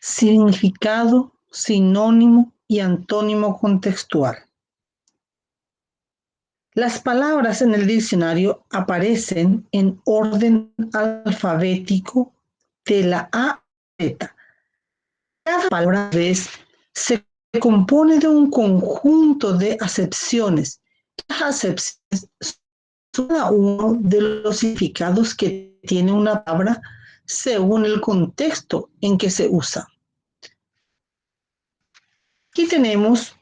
Significado, sinónimo y antónimo contextual. Las palabras en el diccionario aparecen en orden alfabético de la A a Z. Cada palabra se compone de un conjunto de acepciones. Las acepciones son cada uno de los significados que tiene una palabra según el contexto en que se usa. Aquí tenemos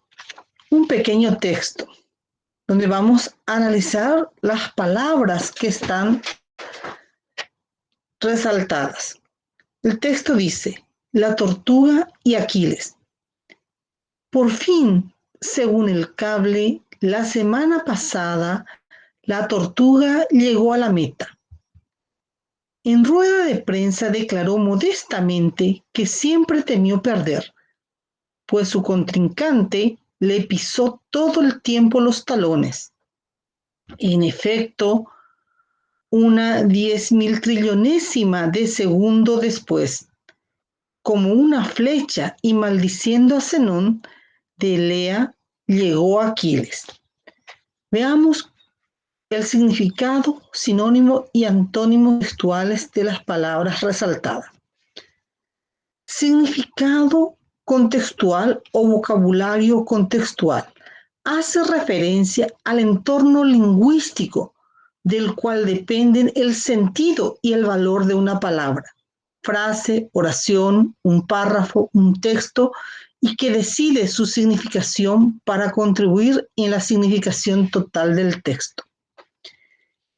un pequeño texto donde vamos a analizar las palabras que están resaltadas. El texto dice, la tortuga y Aquiles. Por fin, según el cable, la semana pasada, la tortuga llegó a la meta. En rueda de prensa declaró modestamente que siempre temió perder, pues su contrincante le pisó todo el tiempo los talones. En efecto, una 10.000 trillonésima de segundo después, como una flecha y maldiciendo a Zenón, de Elea llegó a Aquiles. Veamos el significado, sinónimo y antónimo textuales de las palabras resaltadas. Significado contextual o vocabulario contextual hace referencia al entorno lingüístico del cual dependen el sentido y el valor de una palabra, frase, oración, un párrafo, un texto, y que decide su significación para contribuir en la significación total del texto.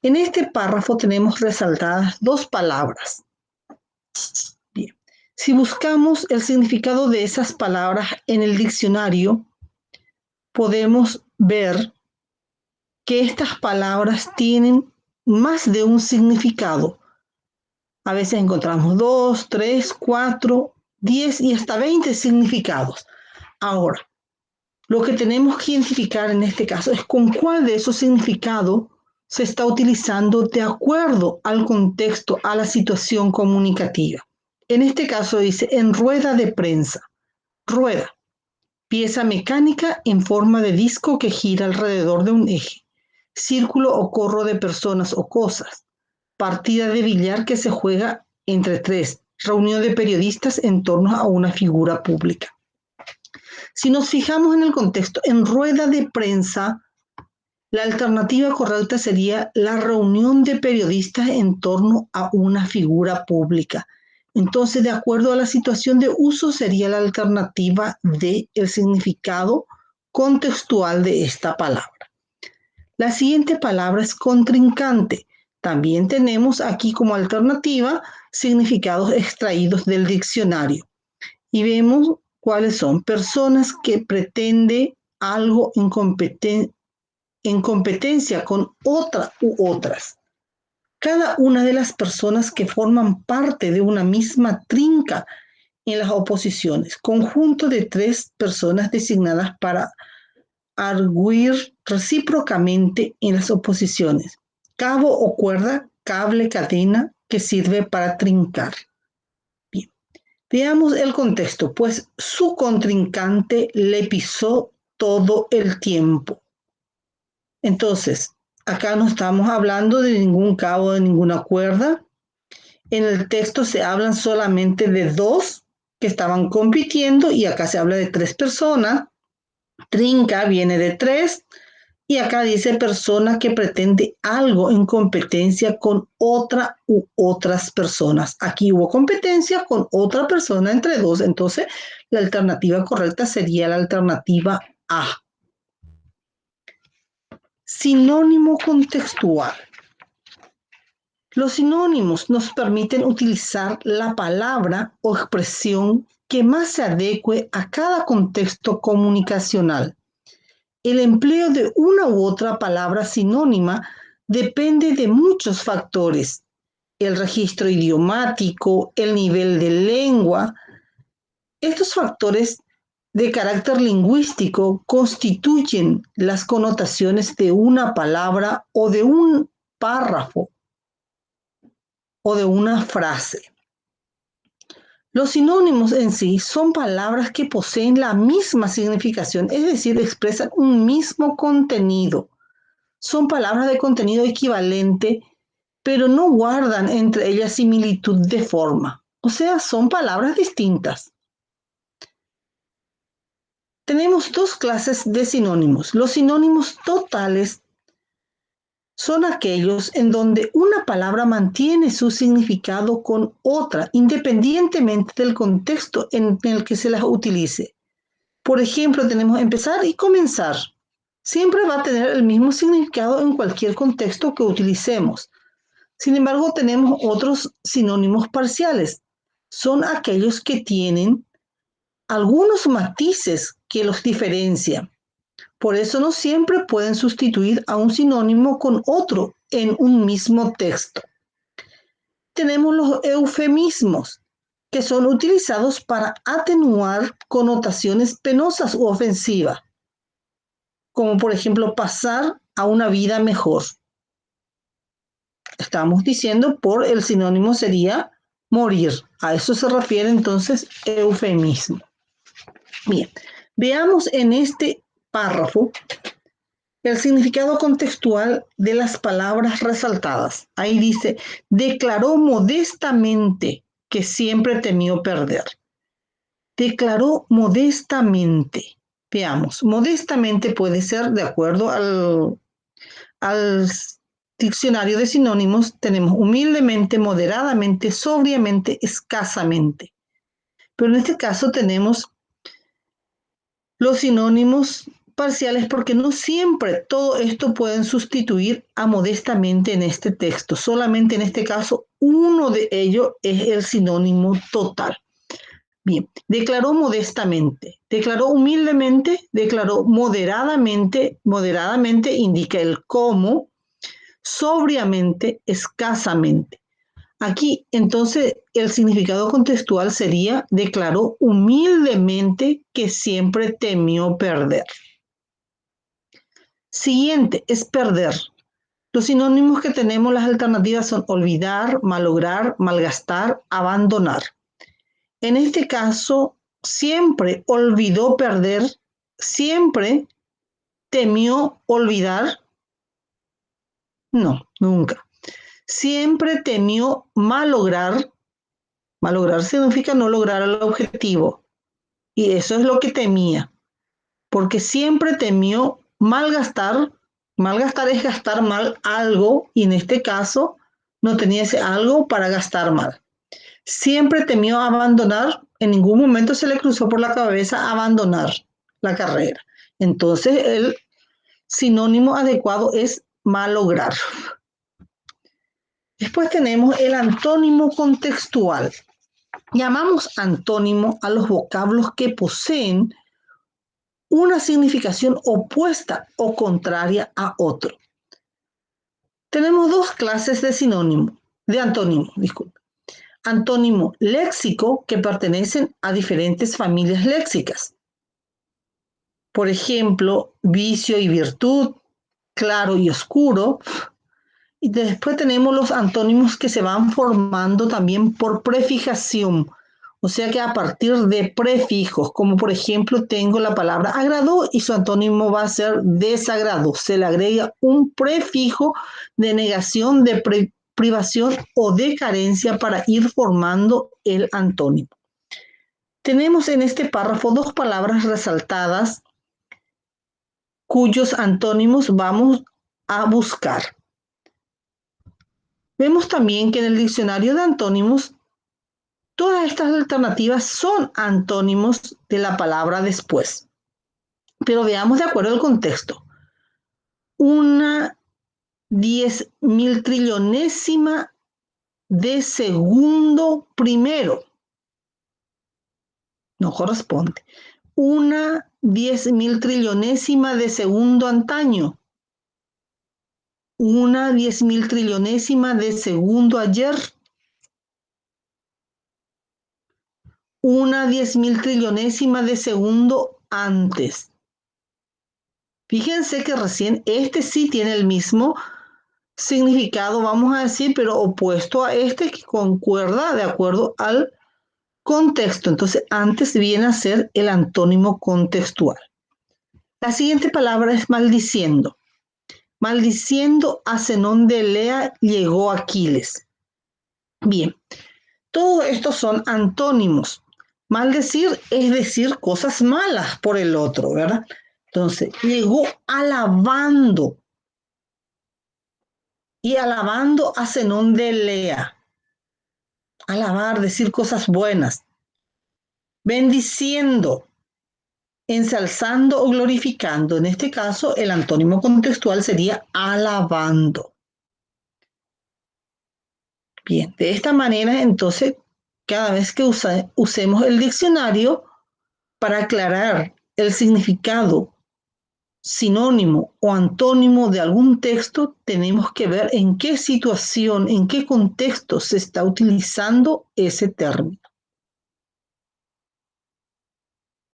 En este párrafo tenemos resaltadas dos palabras. Bien. Si buscamos el significado de esas palabras en el diccionario, podemos ver que estas palabras tienen más de un significado. A veces encontramos 2, 3, 4, 10 y hasta 20 significados. Ahora, lo que tenemos que identificar en este caso es con cuál de esos significados se está utilizando de acuerdo al contexto, a la situación comunicativa. En este caso dice, en rueda de prensa. Rueda, pieza mecánica en forma de disco que gira alrededor de un eje. Círculo o corro de personas o cosas. Partida de billar que se juega entre tres. Reunión de periodistas en torno a una figura pública. Si nos fijamos en el contexto, en rueda de prensa, la alternativa correcta sería la reunión de periodistas en torno a una figura pública. Entonces, de acuerdo a la situación de uso, sería la alternativa del significado contextual de esta palabra. La siguiente palabra es contrincante. También tenemos aquí como alternativa significados extraídos del diccionario. Y vemos cuáles son personas que pretenden algo en competencia con otra u otras. Cada una de las personas que forman parte de una misma trinca en las oposiciones, conjunto de tres personas designadas para arguir recíprocamente en las oposiciones. Cabo o cuerda, cable, cadena, que sirve para trincar. Bien. Veamos el contexto, pues su contrincante le pisó todo el tiempo. Entonces, acá no estamos hablando de ningún cabo, de ninguna cuerda. En el texto se hablan solamente de dos que estaban compitiendo y acá se habla de tres personas. Trinca viene de tres y acá dice persona que pretende algo en competencia con otra u otras personas. Aquí hubo competencia con otra persona entre dos, entonces la alternativa correcta sería la alternativa A. Sinónimo contextual. Los sinónimos nos permiten utilizar la palabra o expresión que más se adecue a cada contexto comunicacional. El empleo de una u otra palabra sinónima depende de muchos factores: el registro idiomático, el nivel de lengua. Estos factores de carácter lingüístico constituyen las connotaciones de una palabra o de un párrafo o de una frase. Los sinónimos en sí son palabras que poseen la misma significación, es decir, expresan un mismo contenido. Son palabras de contenido equivalente, pero no guardan entre ellas similitud de forma. O sea, son palabras distintas. Tenemos dos clases de sinónimos. Los sinónimos totales son aquellos en donde una palabra mantiene su significado con otra, independientemente del contexto en el que se las utilice. Por ejemplo, tenemos empezar y comenzar. Siempre va a tener el mismo significado en cualquier contexto que utilicemos. Sin embargo, tenemos otros sinónimos parciales. Son aquellos que tienen algunos matices que los diferencian. Por eso no siempre pueden sustituir a un sinónimo con otro en un mismo texto. Tenemos los eufemismos, que son utilizados para atenuar connotaciones penosas u ofensivas, como por ejemplo pasar a una vida mejor. Estamos diciendo por el sinónimo sería morir. A eso se refiere entonces eufemismo. Bien, veamos en este párrafo el significado contextual de las palabras resaltadas. Ahí dice, declaró modestamente que siempre temió perder. Declaró modestamente. Veamos, modestamente puede ser, de acuerdo al diccionario de sinónimos, tenemos humildemente, moderadamente, sobriamente, escasamente. Pero en este caso tenemos los sinónimos parciales porque no siempre todo esto pueden sustituir a modestamente en este texto. Solamente en este caso uno de ellos es el sinónimo total. Bien, declaró modestamente, declaró humildemente, declaró moderadamente, moderadamente indica el cómo, sobriamente, escasamente. Aquí, entonces, el significado contextual sería, declaró humildemente que siempre temió perder. Siguiente es perder. Los sinónimos que tenemos, las alternativas son olvidar, malograr, malgastar, abandonar. En este caso, siempre olvidó perder, siempre temió olvidar. No, nunca. Siempre temió malograr. Malograr significa no lograr el objetivo. Y eso es lo que temía. Porque siempre temió malgastar. Malgastar es gastar mal algo. Y en este caso no tenía ese algo para gastar mal. Siempre temió abandonar. En ningún momento se le cruzó por la cabeza abandonar la carrera. Entonces el sinónimo adecuado es malograr. Después tenemos el antónimo contextual. Llamamos antónimo a los vocablos que poseen una significación opuesta o contraria a otro. Tenemos dos clases de sinónimo, de antónimo, disculpe. Antónimo léxico, que pertenecen a diferentes familias léxicas. Por ejemplo, vicio y virtud, claro y oscuro. Y después tenemos los antónimos que se van formando también por prefijación. O sea que a partir de prefijos, como por ejemplo tengo la palabra agradó y su antónimo va a ser desagrado. Se le agrega un prefijo de negación, de privación o de carencia para ir formando el antónimo. Tenemos en este párrafo dos palabras resaltadas cuyos antónimos vamos a buscar. Vemos también que en el diccionario de antónimos todas estas alternativas son antónimos de la palabra después. Pero veamos de acuerdo al contexto. Una 10.000 trillonésima de segundo primero. No corresponde. Una 10.000 trillonésima de segundo antaño. Una 10.000 trillonésima de segundo ayer. Una 10.000 trillonésima de segundo antes. Fíjense que recién este sí tiene el mismo significado, vamos a decir, pero opuesto a este que concuerda de acuerdo al Contexto, entonces antes viene a ser el antónimo contextual. La siguiente palabra es maldiciendo. Maldiciendo a Zenón de Elea llegó Aquiles. Bien, todo esto son antónimos. Maldecir es decir cosas malas por el otro, ¿verdad? Entonces, llegó alabando. Y alabando a Zenón de Elea. Alabar, decir cosas buenas. Bendiciendo, ensalzando o glorificando. En este caso, el antónimo contextual sería alabando. Bien, de esta manera, entonces, cada vez que usemos el diccionario para aclarar el significado sinónimo o antónimo de algún texto, tenemos que ver en qué situación, en qué contexto se está utilizando ese término.